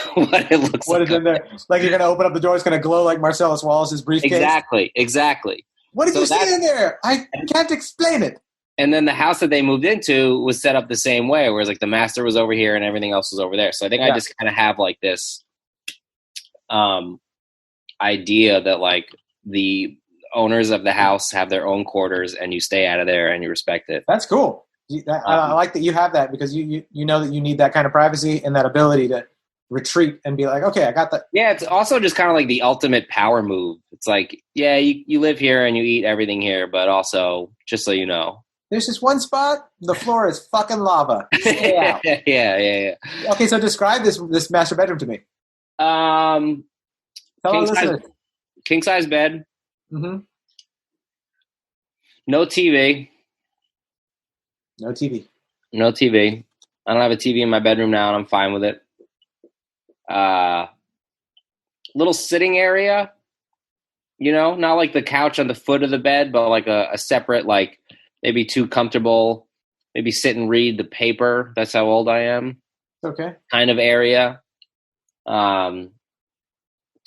Speaker 2: it looks like.
Speaker 1: What is in there? Like you're going to open up the door, it's going to glow like Marcellus Wallace's briefcase?
Speaker 2: Exactly.
Speaker 1: What did you see in there? I can't explain it.
Speaker 2: And then the house that they moved into was set up the same way, whereas like the master was over here and everything else was over there. So I think I just kind of have like this idea that like the owners of the house have their own quarters and you stay out of there and you respect it.
Speaker 1: That's cool. I like that you have that because you know that you need that kind of privacy and that ability to retreat and be like, okay, I got that.
Speaker 2: Yeah, it's also just kind of like the ultimate power move. It's like, yeah, you live here and you eat everything here, but also, just so you know,
Speaker 1: there's this one spot, the floor is fucking lava. Stay out.
Speaker 2: Yeah.
Speaker 1: Okay, so describe this master bedroom to me.
Speaker 2: King size bed.
Speaker 1: Mm-hmm.
Speaker 2: No TV.
Speaker 1: No TV.
Speaker 2: I don't have a TV in my bedroom now, and I'm fine with it. Little sitting area, not like the couch on the foot of the bed, but like a separate, like maybe too comfortable, maybe sit and read the paper. That's how old I am.
Speaker 1: Okay.
Speaker 2: Kind of area. 2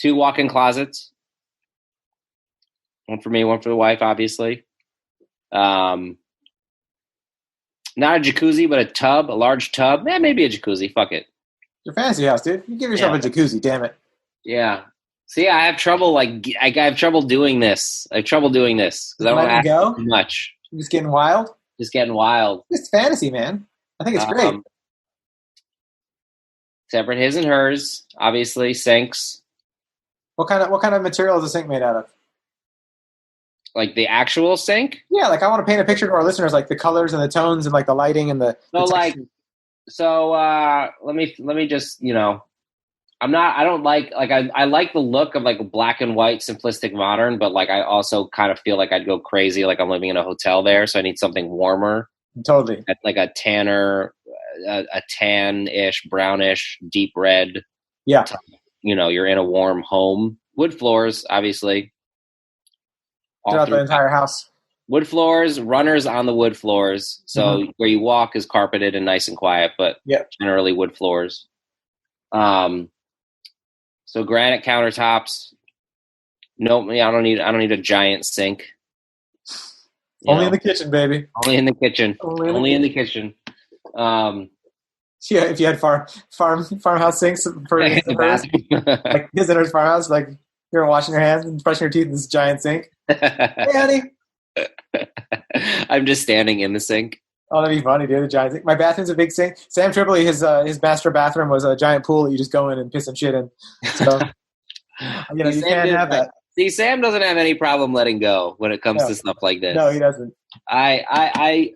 Speaker 2: walk-in closets. One for me, one for the wife, obviously. Not a jacuzzi, but a large tub. Maybe a jacuzzi. Fuck it.
Speaker 1: Your fantasy house, dude. You give yourself a jacuzzi, damn it.
Speaker 2: Yeah. See, I have trouble. I have trouble doing this. Because I don't have too much.
Speaker 1: You're just getting wild.
Speaker 2: It's
Speaker 1: fantasy, man. I think it's great.
Speaker 2: Separate his and hers, obviously. Sinks.
Speaker 1: What kind of material is the sink made out of?
Speaker 2: Like the actual sink?
Speaker 1: Yeah, like I want to paint a picture to our listeners, like the colors and the tones and like the lighting and the texture.
Speaker 2: Let me just, I don't like I like the look of like a black and white simplistic modern, but like I also kind of feel like I'd go crazy like I'm living in a hotel there, so I need something warmer.
Speaker 1: Totally.
Speaker 2: Like a tanner, a tan-ish, brownish, deep red.
Speaker 1: Yeah.
Speaker 2: You're in a warm home. Wood floors, obviously.
Speaker 1: Throughout the entire house.
Speaker 2: Wood floors, runners on the wood floors. So where you walk is carpeted and nice and quiet, but generally wood floors. So granite countertops. Nope, I don't need a giant sink.
Speaker 1: Only in the kitchen, baby.
Speaker 2: Only in the kitchen. Only in the kitchen.
Speaker 1: If you had farmhouse sinks for like visitors' farmhouse, like You're washing your hands and brushing your teeth in this giant sink. Hey, honey.
Speaker 2: I'm just standing in the sink.
Speaker 1: Oh, that'd be funny, dude. The giant sink. My bathroom's a big sink. Sam Tripoli, his master bathroom was a giant pool that you just go in and piss and shit in. So, you can't have that.
Speaker 2: See, Sam doesn't have any problem letting go when it comes to stuff like this.
Speaker 1: No, he doesn't.
Speaker 2: I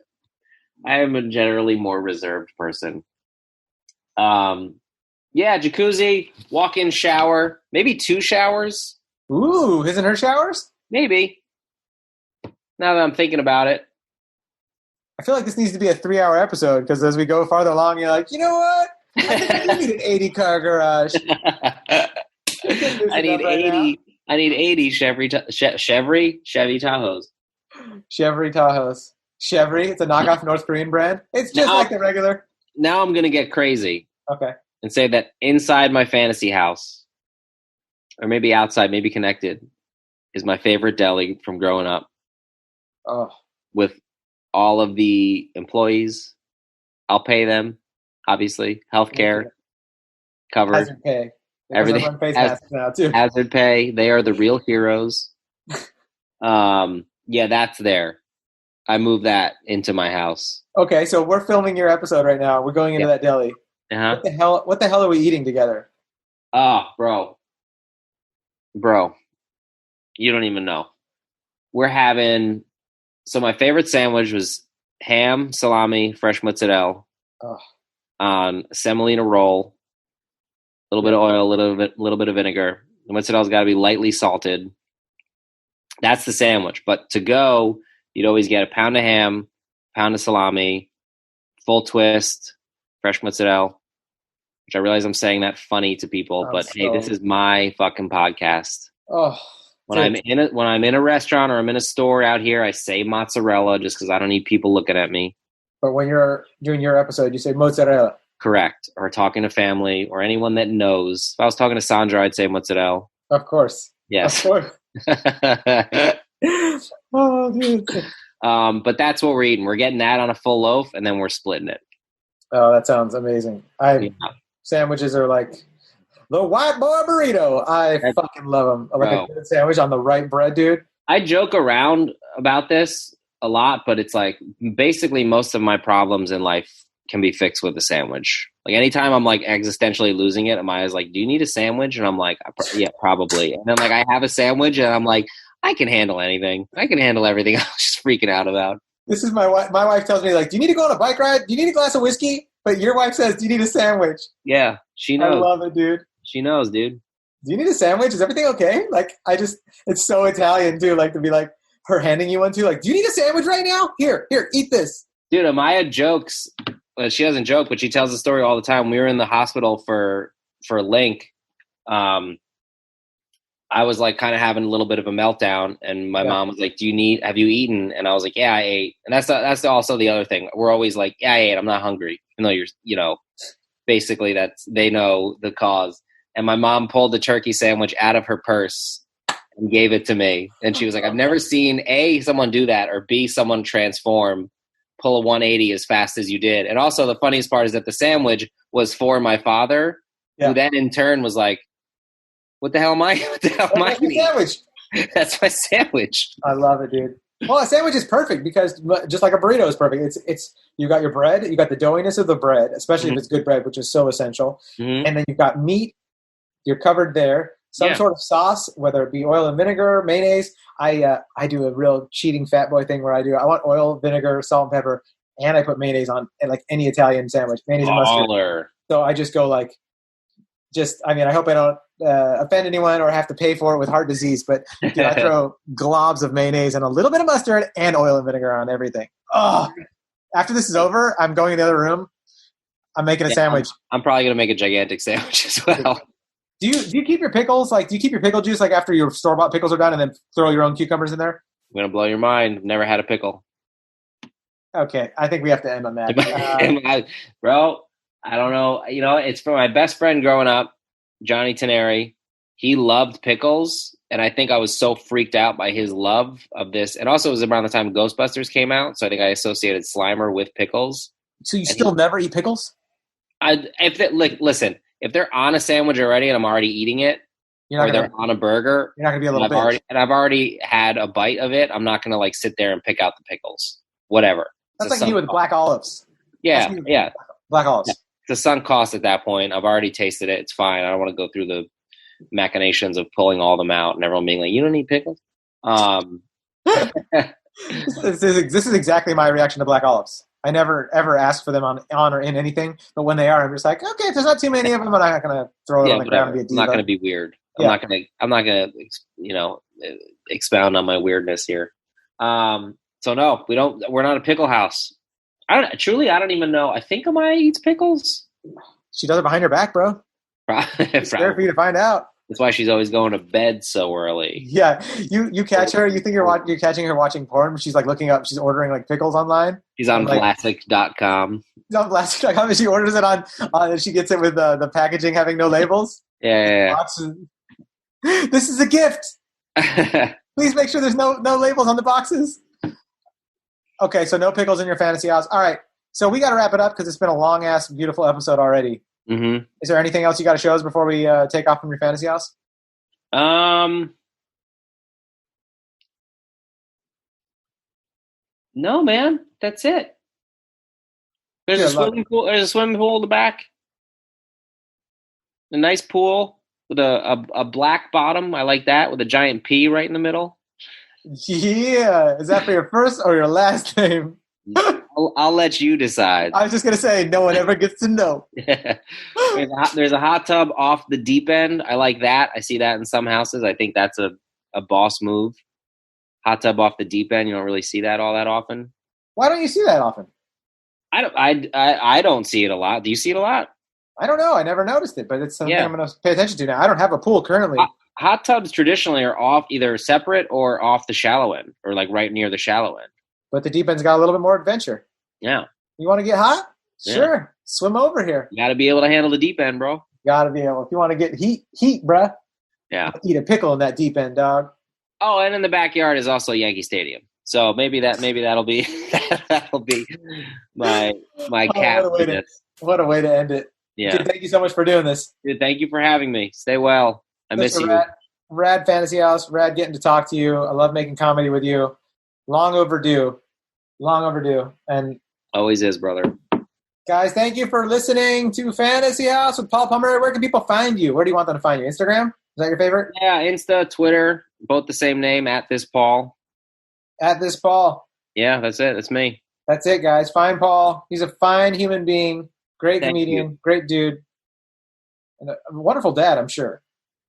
Speaker 2: am a generally more reserved person. Yeah, jacuzzi, walk-in shower, maybe 2 showers.
Speaker 1: Ooh, his and her showers?
Speaker 2: Maybe. Now that I'm thinking about it.
Speaker 1: I feel like this needs to be a 3-hour episode because as we go farther along, you're like, you know what? I think I need an 80-car garage.
Speaker 2: I need 80. I need 80 Chevy Tahoes.
Speaker 1: Chevy Tahoes. Chevy. It's a knockoff North Korean brand. It's just like the regular.
Speaker 2: Now I'm gonna get crazy.
Speaker 1: Okay.
Speaker 2: And say that inside my fantasy house, or maybe outside, maybe connected, is my favorite deli from growing up.
Speaker 1: Oh.
Speaker 2: With all of the employees, I'll pay them. Obviously, healthcare covered.
Speaker 1: Hazard pay.
Speaker 2: Everything.
Speaker 1: Face masks now too.
Speaker 2: Hazard pay. They are the real heroes. Yeah, that's there. I moved that into my house.
Speaker 1: Okay, so we're filming your episode right now. We're going into that deli.
Speaker 2: Uh-huh.
Speaker 1: What the hell are we eating together?
Speaker 2: Oh, bro, you don't even know. We're having. So my favorite sandwich was ham, salami, fresh mozzarella on semolina roll. A little bit of oil, a little bit of vinegar. The mozzarella's got to be lightly salted. That's the sandwich. But to go, you'd always get a pound of ham, pound of salami, full twist, fresh mozzarella. Which I realize I'm saying that funny to people, but hey, this is my fucking podcast.
Speaker 1: Oh,
Speaker 2: when I'm in a restaurant or I'm in a store out here, I say mozzarella just because I don't need people looking at me.
Speaker 1: But when you're doing your episode, you say mozzarella.
Speaker 2: Correct. Or talking to family or anyone that knows. If I was talking to Sandra, I'd say mozzarella.
Speaker 1: Of course.
Speaker 2: Yes.
Speaker 1: Of course. Oh, dude.
Speaker 2: But that's what we're eating. We're getting that on a full loaf, and then we're splitting it.
Speaker 1: Oh, that sounds amazing. Sandwiches are like the white boy burrito. I fucking love them. Like a good sandwich on the right bread, dude.
Speaker 2: I joke around about this a lot, but it's like basically most of my problems in life can be fixed with a sandwich. Like anytime I'm like existentially losing it, Amaya's like, "Do you need a sandwich?" And I'm like, "Yeah, probably." And then like I have a sandwich, and I'm like, "I can handle anything. I can handle everything." I was just freaking out about.
Speaker 1: This is my wife. My wife tells me like, "Do you need to go on a bike ride? Do you need a glass of whiskey?" But your wife says, "Do you need a sandwich?"
Speaker 2: Yeah, she knows.
Speaker 1: I love it, dude.
Speaker 2: She knows, dude.
Speaker 1: Do you need a sandwich? Is everything okay? Like, it's so Italian too. Like to be like her handing you one too. Like, do you need a sandwich right now? Here, eat this.
Speaker 2: Dude, Amaya jokes. Well, she doesn't joke, but she tells the story all the time. We were in the hospital for Link. I was like kind of having a little bit of a meltdown, and my mom was like, have you eaten? And I was like, yeah, I ate. And that's also the other thing. We're always like, yeah, I ate. I'm not hungry. Even though basically they know the cause. And my mom pulled the turkey sandwich out of her purse and gave it to me. And she was like, I've never seen A, someone do that, or B, someone transform, pull a 180 as fast as you did. And also the funniest part is that the sandwich was for my father, who then in turn was like, what the hell am I eating?
Speaker 1: Sandwich.
Speaker 2: That's my sandwich.
Speaker 1: I love it, dude. Well, a sandwich is perfect because just like a burrito is perfect. It's you got your bread, you got the doughiness of the bread, especially if it's good bread, which is so essential. Mm-hmm. And then you've got meat. You're covered there. Some sort of sauce, whether it be oil and vinegar, mayonnaise. I do a real cheating fat boy thing where I want oil, vinegar, salt, and pepper, and I put mayonnaise on like any Italian sandwich. Mayonnaise and mustard. So I just go like, I hope I don't offend anyone or have to pay for it with heart disease, but dude, I throw globs of mayonnaise and a little bit of mustard and oil and vinegar on everything. Oh, after this is over, I'm going in the other room. I'm making a sandwich.
Speaker 2: I'm probably going to make a gigantic sandwich as well.
Speaker 1: Do you keep your pickles? Like, do you keep your pickle juice like after your store-bought pickles are done and then throw your own cucumbers in there?
Speaker 2: I'm going to blow your mind. I've never had a pickle.
Speaker 1: Okay. I think we have to end on that.
Speaker 2: Bro, I don't know. It's for my best friend growing up, Johnny Teneri. He loved pickles, and I think I was so freaked out by his love of this. And also it was around the time Ghostbusters came out, so I think I associated Slimer with pickles.
Speaker 1: So you still never eat pickles?
Speaker 2: Listen, if they're on a sandwich already and I'm already eating it,
Speaker 1: You're
Speaker 2: or
Speaker 1: not
Speaker 2: they're
Speaker 1: gonna,
Speaker 2: on a burger.
Speaker 1: you're not gonna be a little bitch.
Speaker 2: I've already had a bite of it. I'm not gonna like sit there and pick out the pickles. Whatever.
Speaker 1: That's like me with black olives.
Speaker 2: Yeah,
Speaker 1: That's me with
Speaker 2: yeah.
Speaker 1: Black olives.
Speaker 2: Yeah. It's a sunk cost at that point. I've already tasted it. It's fine. I don't want to go through the machinations of pulling all them out and everyone being like, "You don't need pickles."
Speaker 1: This is exactly my reaction to black olives. I never ever ask for them on or in anything, but when they are, I'm just like, okay, if there's not too many of them, I'm not gonna throw it on the ground and be a diva.
Speaker 2: I'm not gonna be weird.
Speaker 1: Yeah.
Speaker 2: I'm not gonna expound on my weirdness here. So no, we're not a pickle house. I don't even know. I think Amaya eats pickles.
Speaker 1: She does it behind her back, bro. It's there for you to find out.
Speaker 2: That's why she's always going to bed so early.
Speaker 1: Yeah, you catch her. You think you're catching her watching porn, but she's like looking up. She's ordering like pickles online.
Speaker 2: She's on Classic.com.
Speaker 1: She's on Classic.com, and she orders it on and she gets it with the packaging having no labels.
Speaker 2: Yeah.
Speaker 1: This is a gift. Please make sure there's no labels on the boxes. Okay, so no pickles in your fantasy house. All right, so we got to wrap it up because it's been a long ass, beautiful episode already.
Speaker 2: Mm-hmm.
Speaker 1: Is there anything else you got to show us before we take off from your fantasy house?
Speaker 2: No, man, that's it. There's a swimming pool. There's a swimming pool in the back. A nice pool with a black bottom. I like that with a giant P right in the middle.
Speaker 1: Yeah, is that for your first or your last name?
Speaker 2: I'll let you decide.
Speaker 1: I was just gonna say, no one ever gets to know.
Speaker 2: There's a hot tub off the deep end. I like that. I see that in some houses. I think that's a boss move. Hot tub off the deep end. You don't really see that all that often.
Speaker 1: Why don't you see that often?
Speaker 2: I don't see it a lot. Do you see it a lot?
Speaker 1: I don't know. I never noticed it, but it's something I'm going to pay attention to now. I don't have a pool currently.
Speaker 2: Hot tubs traditionally are off either separate or off the shallow end or like right near the shallow end.
Speaker 1: But the deep end's got a little bit more adventure.
Speaker 2: Yeah.
Speaker 1: You want to get hot?
Speaker 2: Yeah.
Speaker 1: Sure. Swim over here.
Speaker 2: You got to be able to handle the deep end, bro.
Speaker 1: Got to be able. If you want to get heat, bruh.
Speaker 2: Yeah.
Speaker 1: Eat a pickle in that deep end, dog.
Speaker 2: Oh, and in the backyard is also Yankee Stadium. So maybe that'll be my cap.
Speaker 1: What a way to end it.
Speaker 2: Yeah.
Speaker 1: Dude, thank you so much for doing this.
Speaker 2: Dude, thank you for having me. Stay well. I miss you.
Speaker 1: Rad Fantasy House. Rad getting to talk to you. I love making comedy with you. Long overdue. And
Speaker 2: always is, brother.
Speaker 1: Guys, thank you for listening to Fantasy House with Paul Palmeri. Where can people find you? Where do you want them to find you? Instagram? Is that your favorite?
Speaker 2: Yeah, Insta, Twitter, both the same name, @thispaul.
Speaker 1: @thispaul.
Speaker 2: Yeah, that's it. That's me.
Speaker 1: That's it, guys. Find Paul. He's a fine human being. Great comedian. Great dude. And a wonderful dad, I'm sure.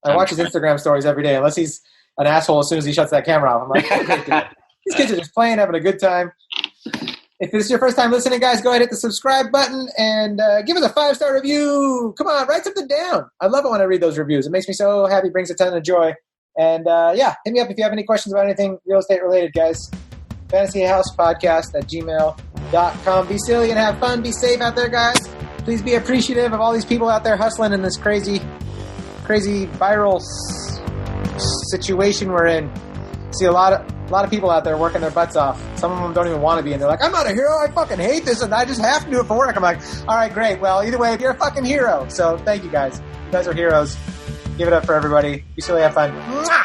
Speaker 1: I watch his Instagram stories every day, unless he's an asshole as soon as he shuts that camera off. I'm like, okay, these kids are just playing, having a good time. If this is your first time listening, guys, go ahead and hit the subscribe button and give us a 5-star review. Come on, write something down. I love it when I read those reviews. It makes me so happy, brings a ton of joy. And, hit me up if you have any questions about anything real estate related, guys. fantasyhousepodcast@gmail.com. Be silly and have fun. Be safe out there, guys. Please be appreciative of all these people out there hustling in this crazy viral situation we're in. See a lot of people out there working their butts off. Some of them don't even want to be, and they're like, I'm not a hero, I fucking hate this, and I just have to do it for work. I'm like, all right, great. Well, either way, you're a fucking hero. So thank you guys. You guys are heroes. Give it up for everybody. Be silly, have fun. Mwah!